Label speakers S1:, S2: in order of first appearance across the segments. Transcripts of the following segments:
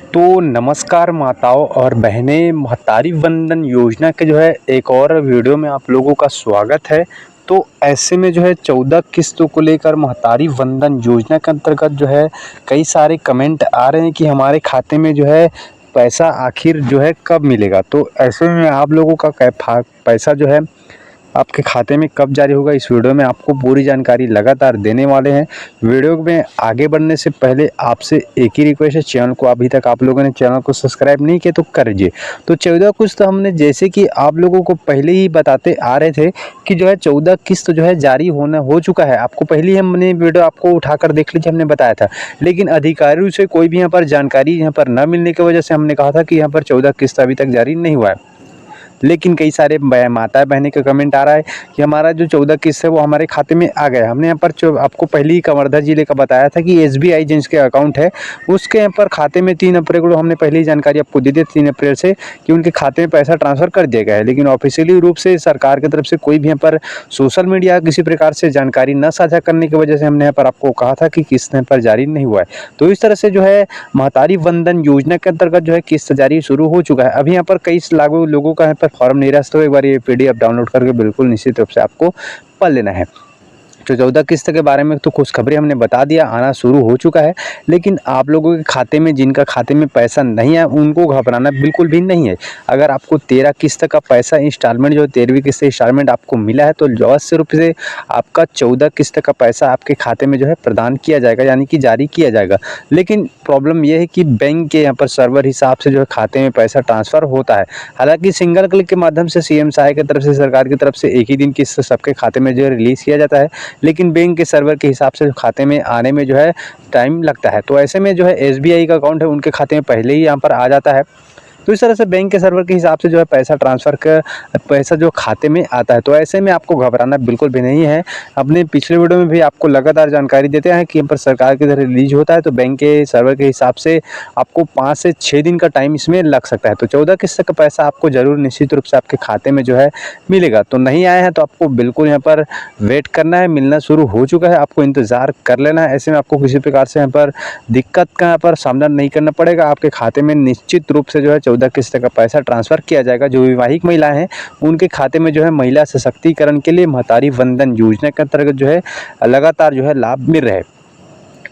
S1: तो नमस्कार माताओं और बहनें, महतारी वंदन योजना के जो है एक और वीडियो में आप लोगों का स्वागत है। तो ऐसे में जो है 14 किस्तों को लेकर महतारी वंदन योजना के अंतर्गत जो है कई सारे कमेंट आ रहे हैं कि हमारे खाते में जो है पैसा आखिर जो है कब मिलेगा। तो ऐसे में आप लोगों का पैसा जो है आपके खाते में कब जारी होगा, इस वीडियो में आपको पूरी जानकारी लगातार देने वाले हैं। वीडियो में आगे बढ़ने से पहले आपसे एक ही रिक्वेस्ट है, चैनल को अभी तक आप लोगों ने चैनल को सब्सक्राइब नहीं किया तो कर दीजिए। तो 14 किस्त हमने जैसे कि आप लोगों को पहले ही बताते आ रहे थे कि जो है 14 किस्त जो है जारी होना हो चुका है। आपको पहले ही हमने वीडियो आपको उठाकर देख लीजिए, हमने बताया था। लेकिन अधिकारियों से कोई भी यहाँ पर जानकारी यहाँ पर न मिलने की वजह से हमने कहा था कि यहाँ पर 14 किस्त अभी तक जारी नहीं हुआ है। लेकिन कई सारे माता बहनें का कमेंट आ रहा है कि हमारा जो 14 किस्त है वो हमारे खाते में आ गया। हमने यहाँ पर आपको पहले ही कवर्धा जिले का बताया था कि SBI जिसके अकाउंट है उसके यहाँ पर खाते में 3 अप्रैल को हमने पहले ही जानकारी आपको दी थी 3 अप्रैल से कि उनके खाते में पैसा ट्रांसफ़र कर दिया गया है। लेकिन ऑफिशियली रूप से सरकार की तरफ से कोई भी यहाँ पर सोशल मीडिया किसी प्रकार से जानकारी न साझा करने की वजह से हमने यहाँ पर आपको कहा था कि किस्त यहाँ पर जारी नहीं हुआ है। तो इस तरह से जो है महतारी वंदन योजना के अंतर्गत जो है किस्त जारी शुरू हो चुका है। अभी यहाँ पर कई लागू लोगों का यहाँ पर फॉर्म नहीं रहा, तो एक बार ये PDF डाउनलोड करके बिल्कुल निश्चित रूप से आपको पढ़ लेना है। तो 14 किस्त के बारे में तो खुशखबरी हमने बता दिया, आना शुरू हो चुका है। लेकिन आप लोगों के खाते में, जिनका खाते में पैसा नहीं है, उनको घबराना बिल्कुल भी नहीं है। अगर आपको 13 किस्त का पैसा इंस्टॉलमेंट जो 13वीं किस्त इंस्टॉलमेंट आपको मिला है तो अवश्य रूप से आपका 14 किस्त का पैसा आपके खाते में जो है प्रदान किया जाएगा, यानी कि जारी किया जाएगा। लेकिन प्रॉब्लम यह है कि बैंक के यहाँ पर सर्वर हिसाब से जो है खाते में पैसा ट्रांसफ़र होता है। हालांकि सिंगल क्लिक के माध्यम से CM सहाय की तरफ से, सरकार की तरफ से एक ही दिन किस्त सबके खाते में जो है रिलीज़ किया जाता है। लेकिन बैंक के सर्वर के हिसाब से खाते में आने में जो है टाइम लगता है। तो ऐसे में जो है SBI का अकाउंट है उनके खाते में पहले ही यहाँ पर आ जाता है। तो इस तरह से बैंक के सर्वर के हिसाब से जो है पैसा ट्रांसफ़र का पैसा जो खाते में आता है। तो ऐसे में आपको घबराना बिल्कुल भी नहीं है। अपने पिछले वीडियो में भी आपको लगातार जानकारी देते हैं कि यहाँ पर सरकार की तरफ रिलीज होता है तो बैंक के सर्वर के हिसाब से आपको 5 से 6 दिन का टाइम इसमें लग सकता है। तो 14 किस्त का पैसा आपको ज़रूर निश्चित रूप से आपके खाते में जो है मिलेगा। तो नहीं आया है तो आपको बिल्कुल यहाँ पर वेट करना है, मिलना शुरू हो चुका है, आपको इंतज़ार कर लेना है। ऐसे में आपको किसी प्रकार से यहाँ पर दिक्कत का यहाँ पर सामना नहीं करना पड़ेगा। आपके खाते में निश्चित रूप से जो है 14 किस्त का पैसा ट्रांसफ़र किया जाएगा। जो विवाहित महिलाएं हैं उनके खाते में जो है महिला सशक्तिकरण के लिए महतारी वंदन योजना के अंतर्गत जो है लगातार जो है लाभ मिल रहे हैं।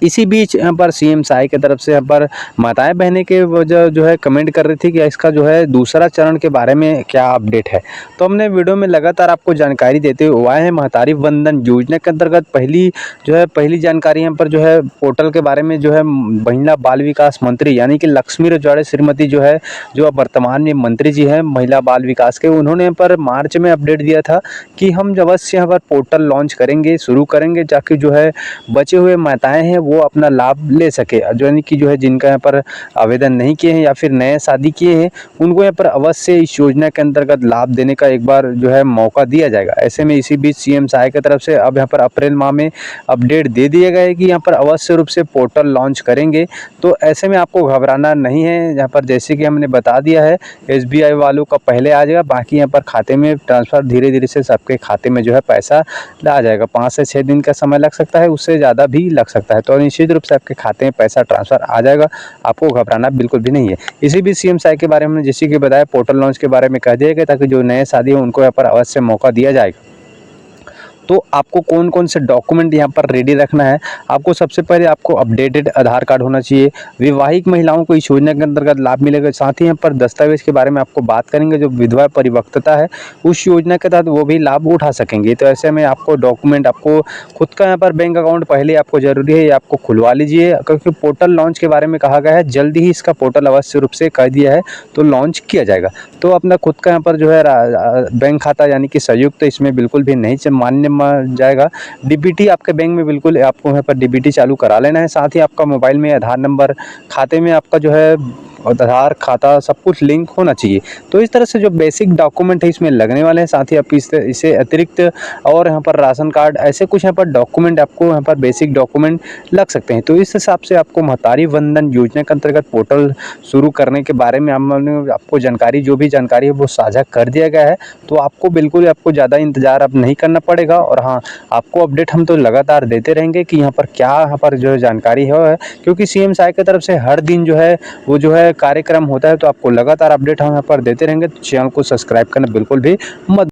S1: इसी बीच यहाँ पर CM सहाय की तरफ से यहाँ पर माताएं बहनें के वजह जो है कमेंट कर रही थी कि इसका जो है दूसरा चरण के बारे में क्या अपडेट है। तो हमने वीडियो में लगातार आपको जानकारी देते हुए आए हैं। महतारी वंदन योजना के अंतर्गत पहली जानकारी यहाँ पर जो है पोर्टल के बारे में जो है महिला बाल विकास मंत्री यानी कि लक्ष्मी रजवाड़े श्रीमती जो है, जो अब वर्तमान में मंत्री जी हैं महिला बाल विकास के, उन्होंने यहाँ पर मार्च में अपडेट दिया था कि हम अवश्य यहाँ पर पोर्टल लॉन्च करेंगे, शुरू करेंगे, ताकि जो है बचे हुए माताएं हैं वो अपना लाभ ले सके। जो यानी कि जो है जिनका यहाँ पर आवेदन नहीं किए हैं या फिर नए शादी किए हैं उनको यहाँ पर अवश्य इस योजना के अंतर्गत लाभ देने का एक बार जो है मौका दिया जाएगा। ऐसे में इसी बीच CM सहाय की तरफ से अब यहाँ पर अप्रैल माह में अपडेट दे दिया गया है कि यहाँ पर अवश्य रूप से पोर्टल लॉन्च करेंगे। तो ऐसे में आपको घबराना नहीं है। यहाँ पर जैसे कि हमने बता दिया है SBI वालों का पहले आ जाएगा, बाकी यहाँ पर खाते में ट्रांसफ़र धीरे धीरे से सबके खाते में जो है पैसा आ जाएगा। 5 से 6 दिन का समय लग सकता है, उससे ज़्यादा भी लग सकता है। तो निश्चित रूप से आपके खाते में पैसा ट्रांसफ़र आ जाएगा, आपको घबराना बिल्कुल भी नहीं है। इसी भी CM सहाय के बारे में जैसे कि बताया पोर्टल लॉन्च के बारे में कह दिया गया ताकि जो नए शादी हो उनको यहाँ पर अवश्य मौका दिया जाएगा। तो आपको कौन कौन से डॉक्यूमेंट यहाँ पर रेडी रखना है। आपको सबसे पहले आपको अपडेटेड आधार कार्ड होना चाहिए। विवाहित महिलाओं को इस योजना के अंतर्गत लाभ मिलेगा। साथ ही यहाँ पर दस्तावेज के बारे में आपको बात करेंगे। जो विधवा परिपक्वता है उस योजना के तहत वो भी लाभ उठा सकेंगे। तो ऐसे में आपको डॉक्यूमेंट, आपको खुद का यहाँ पर बैंक अकाउंट पहले आपको ज़रूरी है, ये आपको खुलवा लीजिए, क्योंकि पोर्टल लॉन्च के बारे में कहा गया है जल्दी ही इसका पोर्टल अवश्य रूप से कह दिया है तो लॉन्च किया जाएगा। तो अपना खुद का यहाँ पर जो है बैंक खाता यानी कि संयुक्त इसमें बिल्कुल भी नहीं मान्य जाएगा। DBT आपके बैंक में बिल्कुल आपको यहाँ पर DBT चालू करा लेना है। साथ ही आपका मोबाइल में आधार नंबर, खाते में आपका जो है आधार, खाता सब कुछ लिंक होना चाहिए। तो इस तरह से जो बेसिक डॉक्यूमेंट है इसमें लगने वाले हैं। साथ ही आप इसे अतिरिक्त और यहाँ पर राशन कार्ड ऐसे कुछ यहाँ पर डॉक्यूमेंट आपको यहाँ पर बेसिक डॉक्यूमेंट लग सकते हैं। तो इस हिसाब से आपको महतारी वंदन योजना के अंतर्गत पोर्टल शुरू करने के बारे में हमने आपको जानकारी, जो भी जानकारी है वो साझा कर दिया गया है। तो आपको बिल्कुल आपको ज़्यादा इंतज़ार अब नहीं करना पड़ेगा। और हाँ, आपको अपडेट हम तो लगातार देते रहेंगे कि यहाँ पर क्या यहाँ पर जो जानकारी है, क्योंकि सीएम साय की तरफ से हर दिन जो है वो जो है कार्यक्रम होता है। तो आपको लगातार अपडेट हम यहाँ पर देते रहेंगे। तो चैनल को सब्सक्राइब करना बिल्कुल भी मत